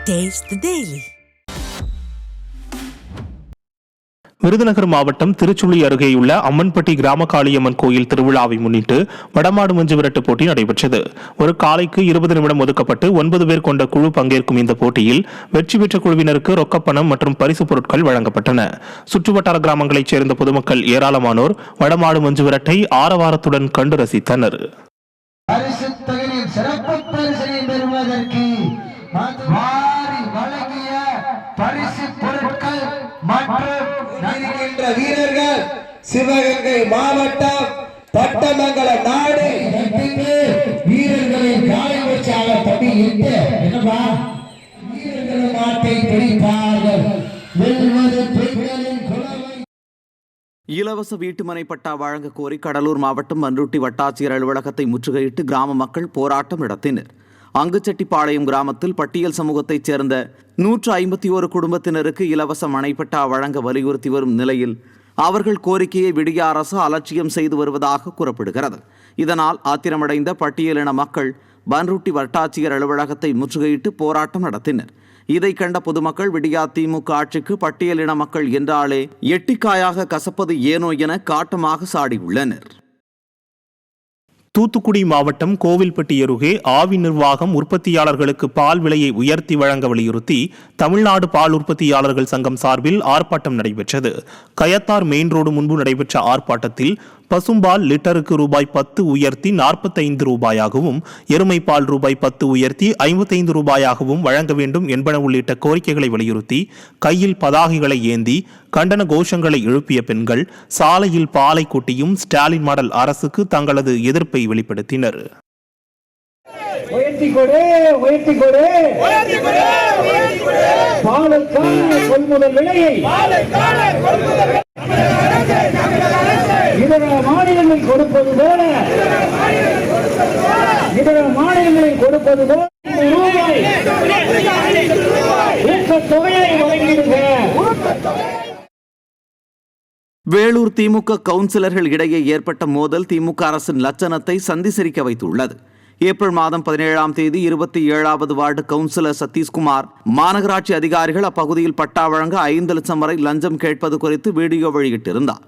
Taste the Daily. Virudhunagar மாவட்டம் திருச்சுழி அருகேயுள்ள அம்மன்பட்டி கிராம காளியம்மன் கோயில் திருவிழாவை முன்னிட்டு வடமாடு மஞ்சு விரட்டு போட்டி நடைபெற்றது. ஒரு காளைக்கு 20 நிமிடம் ஒதுக்கப்பட்டு 9 பேர் கொண்ட குழு பங்கேற்கும் இந்த போட்டியில் வெற்றி பெற்ற குழுவினருக்கு ரொக்கப்பணம் மற்றும் பரிசு பொருட்கள் வழங்கப்பட்டன. சுற்றுவட்டார கிராமங்களைச் சேர்ந்த பொதுமக்கள் ஏராளமானோர் வடமாடு மஞ்சு விரட்டை ஆரவாரத்துடன் கண்டு ரசித்தனர். வீரர்கள் சிவகங்கை மாவட்டம் பட்டமங்கல நாடு வீரர்களின் காயவச்சாக பணியிட்டு என்னவா வீரர்கள் நாட்டை பிடிப்பார்கள். இலவச வீட்டுமனை பட்டா வழங்க கோரி கடலூர் மாவட்டம் பண்ருட்டி வட்டாட்சியர் அலுவலகத்தை முற்றுகையிட்டு கிராம மக்கள் போராட்டம் நடத்தினர். அங்குச்செட்டிப்பாளையம் கிராமத்தில் பட்டியல் சமூகத்தைச் சேர்ந்த 151 குடும்பத்தினருக்கு இலவச மனைப்பட்டா வழங்க வலியுறுத்தி வரும் நிலையில் அவர்கள் கோரிக்கையை விடிய அரசு அலட்சியம் செய்து வருவதாக கூறப்படுகிறது. இதனால் ஆத்திரமடைந்த பட்டியலின மக்கள் பண்ருட்டி வட்டாட்சியர் அலுவலகத்தை முற்றுகையிட்டு போராட்டம் நடத்தினர். இதை கண்ட பொதுமக்கள் விடியா திமுக ஆட்சிக்கு பட்டியலின மக்கள் என்றாலே எட்டிக்காயாக கசப்பது ஏனோ என காட்டமாக சாடியுள்ளனர். தூத்துக்குடி மாவட்டம் கோவில்பட்டி அருகே ஆவி நிர்வாகம் உற்பத்தியாளர்களுக்கு பால் விலையை உயர்த்தி வழங்க வலியுறுத்தி தமிழ்நாடு பால் உற்பத்தியாளர்கள் சங்கம் சார்பில் ஆர்ப்பாட்டம் நடைபெற்றது. கயத்தார் மெயின் ரோடு முன்பு நடைபெற்ற ஆர்ப்பாட்டத்தில் பசும்பால் லிட்டருக்கு ரூபாய் 10 உயர்த்தி 45 ரூபாயாகவும், எருமை பால் ரூபாய் 10 உயர்த்தி 55 ரூபாயாகவும் வழங்க வேண்டும் என்பன உள்ளிட்ட கோரிக்கைகளை வலியுறுத்தி கையில் பதாகைகளை ஏந்தி கண்டன கோஷங்களை எழுப்பிய பெண்கள் சாலையில் பாலை கொட்டியும் ஸ்டாலின் மாடல் அரசுக்கு தங்களது எதிர்ப்பை வெளிப்படுத்தினர். இதர மாநிலங்களில் கொடுப்பது போல தொகையை வழங்கிடுங்க. வேலூர் திமுக கவுன்சிலர்கள் இடையே ஏற்பட்ட மோதல் திமுக அரசின் லட்சணத்தை சந்திசிரிக்க வைத்துள்ளது. ஏப்ரல் மாதம் 17ஆம் தேதி 27வது வார்டு கவுன்சிலர் சதீஷ்குமார் மாநகராட்சி அதிகாரிகள் அப்பகுதியில் பட்டா வழங்க 5 லட்சம் வரை லஞ்சம் கேட்பது குறித்து வீடியோ வெளியிட்டிருந்தார்.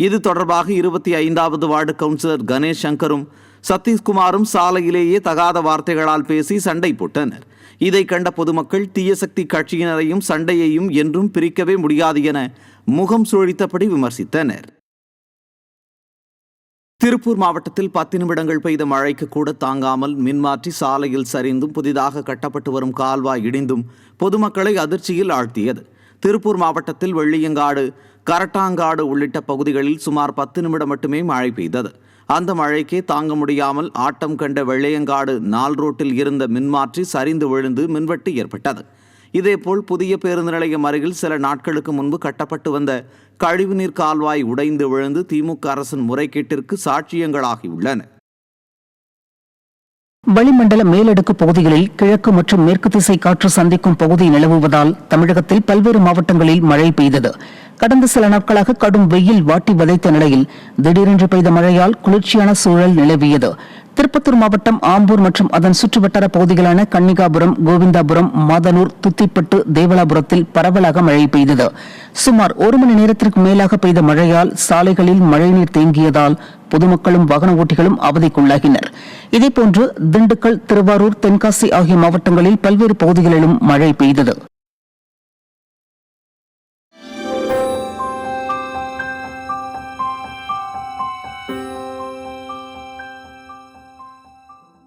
இது தொடர்பாக 25வது வார்டு கவுன்சிலர் கணேஷ் சங்கரும் சதீஷ்குமாரும் சாலையிலேயே தகாத வார்த்தைகளால் பேசி சண்டை போட்டனர். இதை கண்ட பொதுமக்கள் தீய சக்தி கட்சியினரையும் சண்டையையும் என்றும் பிரிக்கவே முடியாது என முகம் சுழித்தபடி விமர்சித்தனர். திருப்பூர் மாவட்டத்தில் 10 நிமிடங்கள் பெய்த மழைக்கு கூட தாங்காமல் மின்மாற்றி சாலையில் சரிந்தும் புதிதாக கட்டப்பட்டு வரும் கால்வாய் இடிந்தும் பொதுமக்களை அதிர்ச்சியில் ஆழ்த்தியது. திருப்பூர் மாவட்டத்தில் வெள்ளியங்காடு, கரட்டாங்காடு உள்ளிட்ட பகுதிகளில் சுமார் 10 நிமிடம் மட்டுமே மழை பெய்தது. அந்த மழைக்கே தாங்க முடியாமல் ஆட்டம் கண்ட வெள்ளியங்காடு 4 ரோட்டில் இருந்த மின்மாற்றி சரிந்து விழுந்து மின்வெட்டு ஏற்பட்டது. இதேபோல் புதிய பேருந்து நிலையம் அருகில் சில நாட்களுக்கு முன்பு கட்டப்பட்டு வந்த கழிவுநீர் கால்வாய் உடைந்து விழுந்து திமுக அரசின் முறைகேட்டிற்கு சாட்சியங்களாகியுள்ளன. வளிமண்டல மேலடுக்கு பகுதிகளில் கிழக்கு மற்றும் மேற்கு திசை காற்று சந்திக்கும் பகுதி நிலவுவதால் தமிழகத்தில் பல்வேறு மாவட்டங்களில் மழை பெய்தது. கடந்த சில நாட்களாக கடும் வெயில் வாட்டி வதைத்த நிலையில் திடீரென்று பெய்த மழையால் குளிர்ச்சியான சூழல் நிலவியது. திருப்பத்தூர் மாவட்டம் ஆம்பூர் மற்றும் அதன் சுற்றுவட்டார பகுதிகளான கன்னிகாபுரம், கோவிந்தாபுரம், மாதனூர், துத்திப்பட்டு, தேவலாபுரத்தில் பரவலாக மழை பெய்தது. சுமார் 1 மணி நேரத்திற்கு மேலாக பெய்த மழையால் சாலைகளில் மழைநீர் தேங்கியதால் பொதுமக்களும் வாகன ஓட்டிகளும் அவதிக்குள்ளாகினர். இதேபோன்று திண்டுக்கல், திருவாரூர், தென்காசி ஆகிய மாவட்டங்களில் பல்வேறு பகுதிகளிலும் மழை பெய்தது.